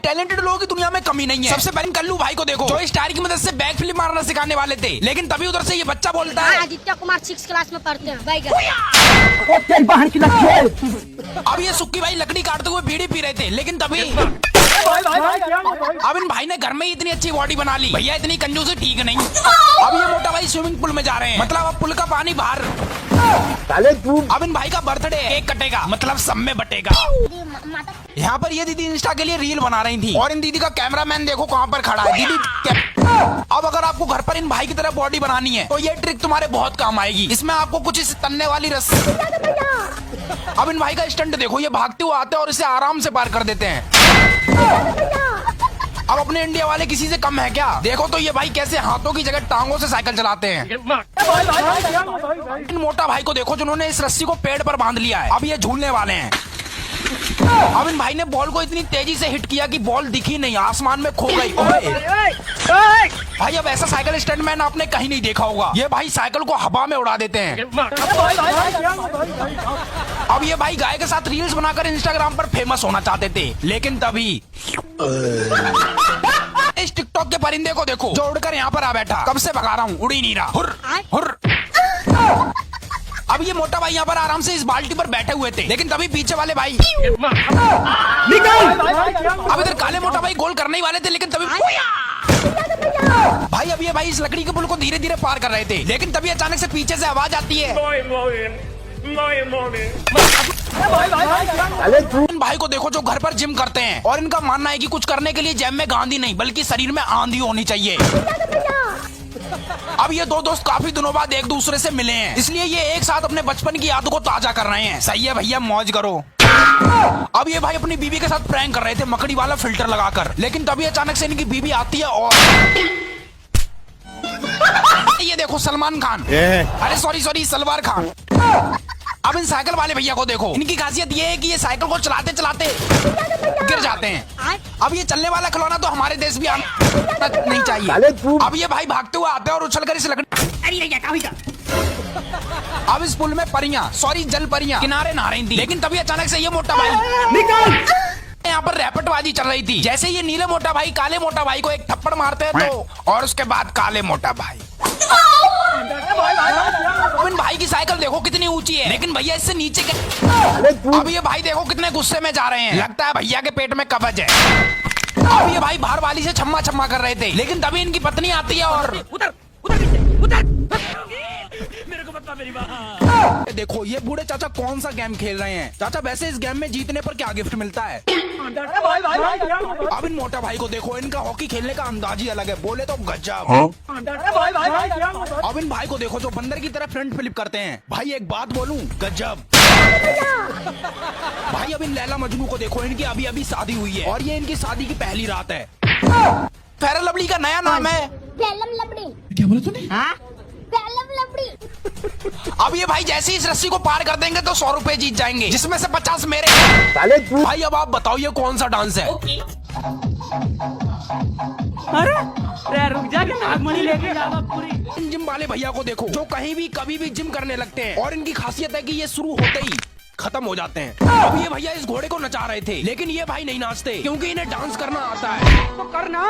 Talented लोगों की दुनिया में कमी नहीं है। सबसे पहले कल्लू भाई को देखो, जो इस टायर की मदद से बैक फ्लिप मारना सिखाने वाले थे, लेकिन तभी उधर से ये बच्चा बोलता है आदित्य कुमार 6 क्लास में पढ़ते हैं। अब ये सुक्की भाई लकड़ी काटते हुए बीड़ी पी रहे थे, लेकिन तभी अब इन भाई ने घर में ही इतनी अच्छी बॉडी बना ली। भैया इतनी कंजूसी ठीक नहीं। अब ये मोटा भाई स्विमिंग पूल में जा रहे हैं, मतलब अब पुल का पानी बाहर। अब इन भाई का बर्थडे है, केक कटेगा, मतलब सब में बटेगा। यहाँ पर ये दीदी इंस्टा के लिए रील बना रही थी, और इन दीदी का कैमरामैन देखो कहाँ पर खड़ा है। दीदी अब अगर आपको घर पर इन भाई की तरह बॉडी बनानी है तो ये ट्रिक तुम्हारे बहुत काम आएगी। इसमें आपको कुछ इस तन्ने वाली रस्सी। अब इन भाई का स्टंट देखो, ये भागते हुए आते हैं और इसे आराम से पार कर देते हैं। अब अपने इंडिया वाले किसी से कम है क्या? देखो तो ये भाई कैसे हाथों की जगह टांगों से साइकिल चलाते हैं। इन मोटा भाई को देखो जिन्होंने इस रस्सी को पेड़ पर बांध लिया है, अब ये झूलने वाले हैं। अब इन भाई ने बॉल को इतनी तेजी से हिट किया कि बॉल दिखी नहीं, आसमान में खो गई। भाई अब ऐसा साइकिल स्टंटमैन आपने कहीं नहीं देखा होगा। ये भाई साइकिल को हवा में उड़ा देते हैं। अब ये भाई गाय के साथ रील्स बनाकर इंस्टाग्राम पर फेमस होना चाहते थे, लेकिन तभी इस टिकटॉक के परिंदे को देखो, जो उड़कर यहाँ पर आ बैठा। कब से भगा रहा हूँ, उड़ ही नहीं रहा। हुर हुर। अब ये मोटा भाई यहाँ पर आराम से इस बाल्टी पर बैठे हुए थे, लेकिन तभी पीछे वाले भाई अब इधर काले मोटा भाई गोल करने ही वाले थे, लेकिन तभी भाई अब ये भाई इस लकड़ी के पुल को धीरे धीरे पार कर रहे थे, लेकिन तभी अचानक से पीछे से आवाज आती है। इन भाई को देखो जो घर पर जिम करते हैं, और इनका मानना है कि कुछ करने के लिए जेब में गांधी नहीं बल्कि शरीर में आंधी होनी चाहिए। अब ये दो दोस्त काफी दिनों बाद एक दूसरे से मिले हैं, इसलिए ये एक साथ अपने बचपन की यादों को ताजा कर रहे हैं। सही है भैया, मौज करो। अब ये भाई अपनी बीवी के साथ प्रैंक कर रहे थे मकड़ी वाला फिल्टर लगाकर, लेकिन तभी अचानक से इनकी बीवी आती है और ये देखो सलमान खान, अरे सॉरी सलवार खान। अब इन साइकिल वाले भैया को देखो, इनकी खासियत ये है कि ये साइकिल को चलाते चलाते गिर जाते हैं। अब ये चलने वाला खिलौना तो हमारे देश भी आना नहीं चाहिए। अब ये भाई भागते हुए आते हैं और उछलकर इस लकड़ी। अब इस पुल में परियां, सॉरी जल परियां किनारे नहा रही थी, लेकिन तभी अचानक से ये मोटा भाई यहाँ पर रैपटबाजी चल रही थी। जैसे ये नीले मोटा भाई काले मोटा भाई को एक थप्पड़ मारते हैं तो, और उसके बाद काले मोटा भाई। अब इन भाई की साइकिल देखो कितनी ऊंची है, लेकिन भैया इससे नीचे के। अब ये भाई देखो कितने गुस्से में जा रहे हैं, लगता है भैया के पेट में कब्ज है। अब ये भाई बाहर वाली से छम्मा छम्मा कर रहे थे, लेकिन तभी इनकी पत्नी आती है और मेरे को बता मेरी बात। देखो ये बूढ़े चाचा कौन सा गेम खेल रहे हैं। चाचा वैसे इस गेम में जीतने पर क्या गिफ्ट मिलता है? अब इन मोटा भाई को देखो, इनका हॉकी खेलने का अंदाज ही अलग है, बोले तो गजब। अब इन भाई को देखो जो बंदर की तरह फ्रंट फ्लिप करते हैं। भाई एक बात बोलूं, गजब। भाई अब इन लैला मजनू को देखो, इनकी अभी अभी शादी हुई है और ये इनकी शादी की पहली रात है। फेयर लवली का नया नाम है क्या बोला तूने? अब ये भाई जैसे ही इस रस्सी को पार कर देंगे तो 100 रुपए जीत जाएंगे, जिसमें से 50 मेरे। भाई अब आप बताओ ये कौन सा डांस है? अरे रुक जा के नागमणि लेके जा पूरी। इन जिम वाले भैया को देखो जो कहीं भी कभी भी जिम करने लगते हैं, और इनकी खासियत है कि ये शुरू होते ही खत्म हो जाते हैं। अब ये भैया इस घोड़े को नचा रहे थे, लेकिन ये भाई नहीं नाचते क्योंकि इन्हें डांस करना आता है। तो करना